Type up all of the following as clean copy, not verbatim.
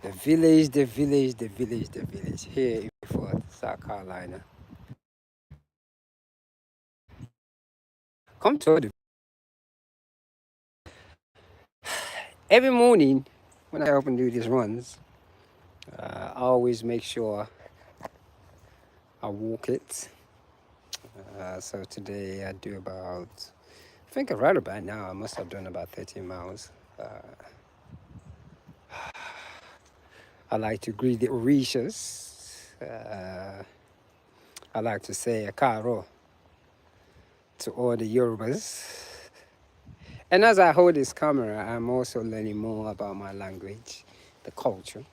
The village, the village, the village, the village. Here in Fort, South Carolina. Come to the every morning when I open do these runs. I always make sure I walk it. So today I do about, I think right about now I must have done about 13 miles. I like to greet the Orishas. I like to say a caro to all the Yorubas. And as I hold this camera, I'm also learning more about my language, the culture.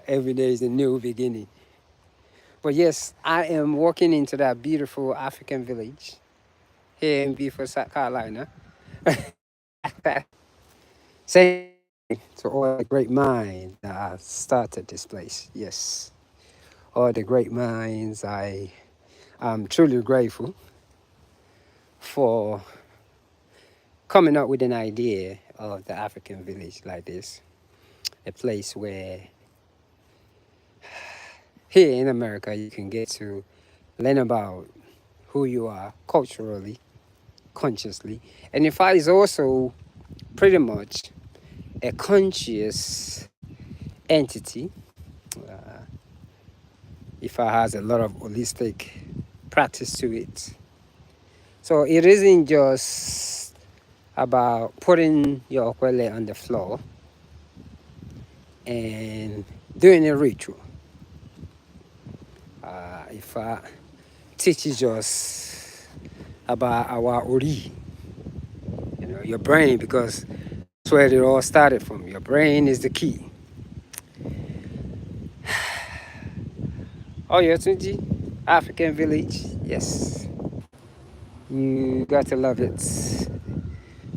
Every day is a new beginning. But yes, I am walking into that beautiful African village here in Beaufort, South Carolina. Saying to all the great minds that started this place. Yes, all the great minds. I'm truly grateful for coming up with an idea of the African village like this. A place where here in America you can get to learn about who you are culturally, consciously. And if I is also pretty much a conscious entity, uh, if I has a lot of holistic practice to it. So it isn't just about putting your kwele on the floor and doing a ritual. If I teaches us about our ori, your brain, because that's where it all started from. Your brain is the key. Oyotubji, African village, yes. You got to love it.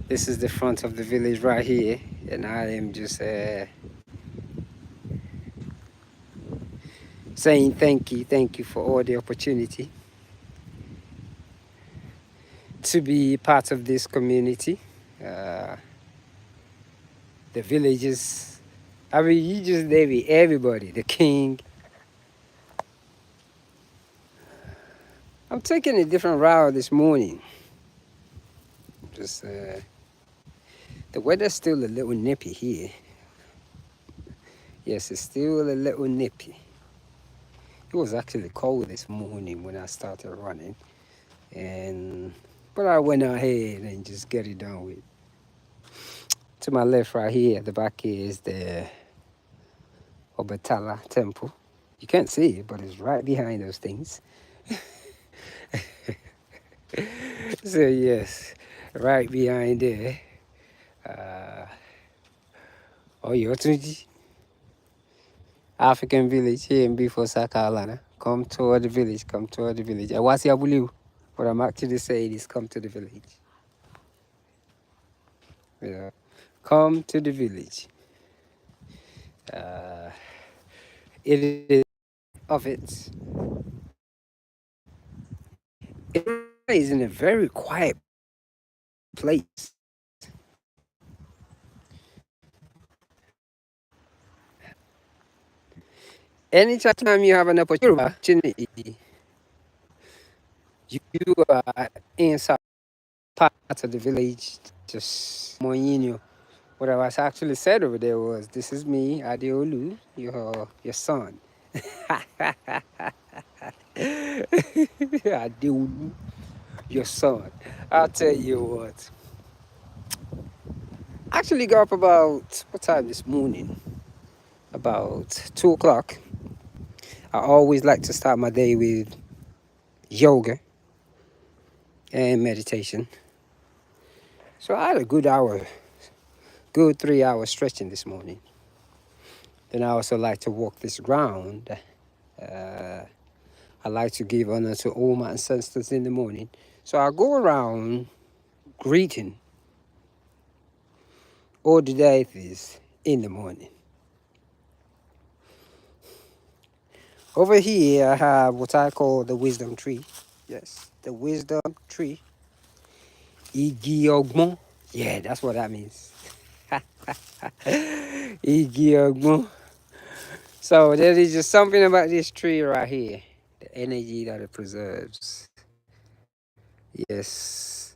This is the front of the village right here, and I am just saying thank you for all the opportunity to be part of this community. Uh, the villages, I mean, you just name it, everybody, the king. I'm taking a different route this morning. Just the weather's still a little nippy here. Yes, it's still a little nippy. It was actually cold this morning when I started running, and but I went ahead and just get it done with. To my left, right here at the back here is the Obatala temple. You can't see it, but it's right behind those things. So yes, right behind there. Uh, Oyotubji, African village here in Beaufort, South Carolina. Come toward the village, come toward the village. I was here, what I'm actually saying is come to the village. Yeah. Come to the village. Uh, it is of it. It is in a very quiet place. Anytime you have an opportunity, you are inside part of the village, just Moyino. What I was actually said over there was, "This is me, Adeolu, your son." Adeolu, your son. I'll tell you what. I actually got up about what time this morning? About 2 o'clock. I always like to start my day with yoga and meditation. So I had a good 3 hour stretching this morning. Then I also like to walk this ground. Uh, I like to give honor to all my ancestors in the morning. So I go around greeting all the deities in the morning. Over here I have what I call the wisdom tree. Yes, the wisdom tree. Igi ogbon. Yeah, that's what that means. Igi ogbon. So there is just something about this tree right here. The energy that it preserves. Yes.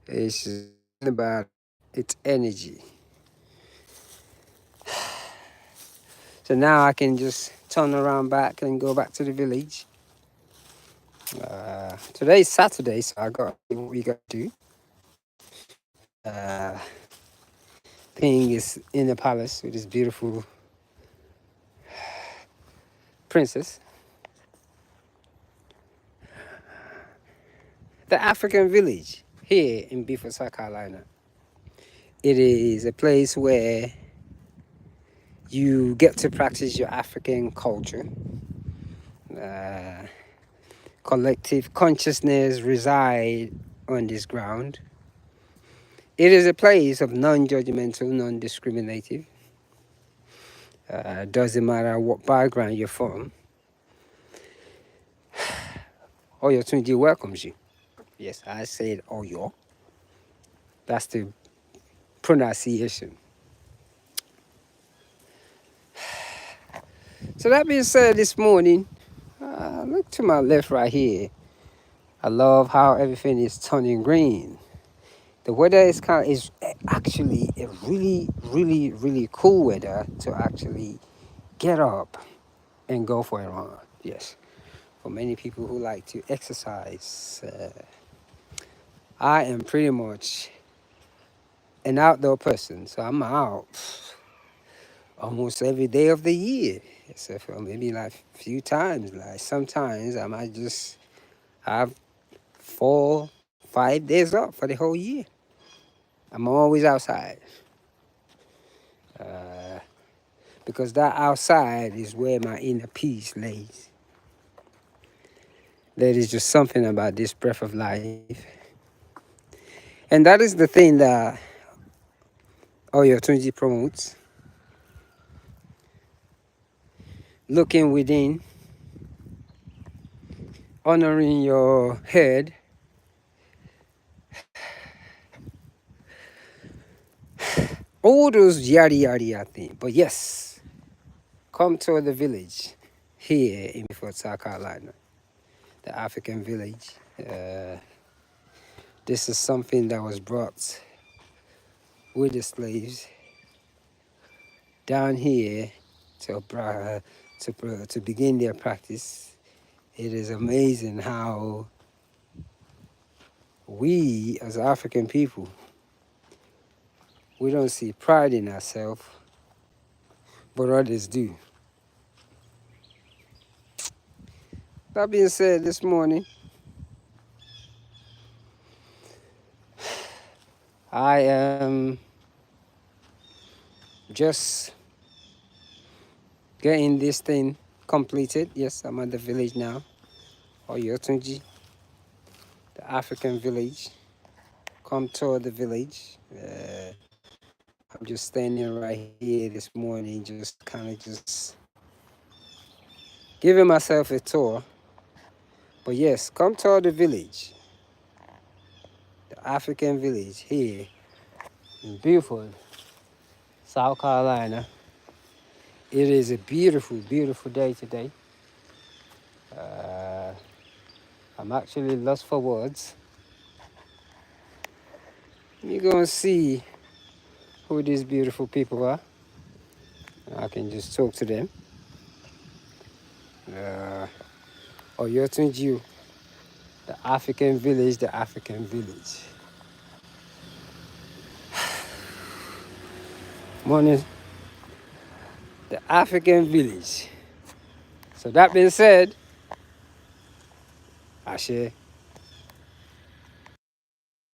It's just about its energy. So now I can just turn around back and go back to the village. Today's Saturday, so I got what we got to do. Uh, Ping is in the palace with this beautiful princess. The African village here in Beaufort, South Carolina. It is a place where you get to practice your African culture. Uh, Collective consciousness reside on this ground. It is a place of non-judgmental, non-discriminative. Doesn't matter what background you're from. Oyotubji welcomes you. Yes, I said Oyo. That's the pronunciation. So that being said, this morning, look to my left right here. I love how everything is turning green. The weather is actually a really, really, really cool weather to actually get up and go for a run. Yes, for many people who like to exercise, I am pretty much an outdoor person, so I'm out almost every day of the year, except for maybe like a few times. Like sometimes I might just have 4, 5 days off for the whole year. I'm always outside. Because that outside is where my inner peace lays. There is just something about this breath of life. And that is the thing that Oyotubji promotes. Looking within, honoring your head, all those yada yada yada things. But yes, come to the village here in Beaufort, South Carolina, the African village. This is something that was brought with the slaves down here to begin their practice. It is amazing how we as African people, we don't see pride in ourselves, but others do. That being said, this morning, I am just getting this thing completed. Yes, I'm at the village now, Oyotubji, the African village. Come tour the village. I'm just standing right here this morning, just kind of just giving myself a tour. But yes, come tour the village, the African village here in Beaufort, South Carolina. It is a beautiful, beautiful day today. I'm actually lost for words. You're gonna see who these beautiful people are. I can just talk to them. Oyotubji, the African village, the African village. Morning, the African village. So that being said, Ashe.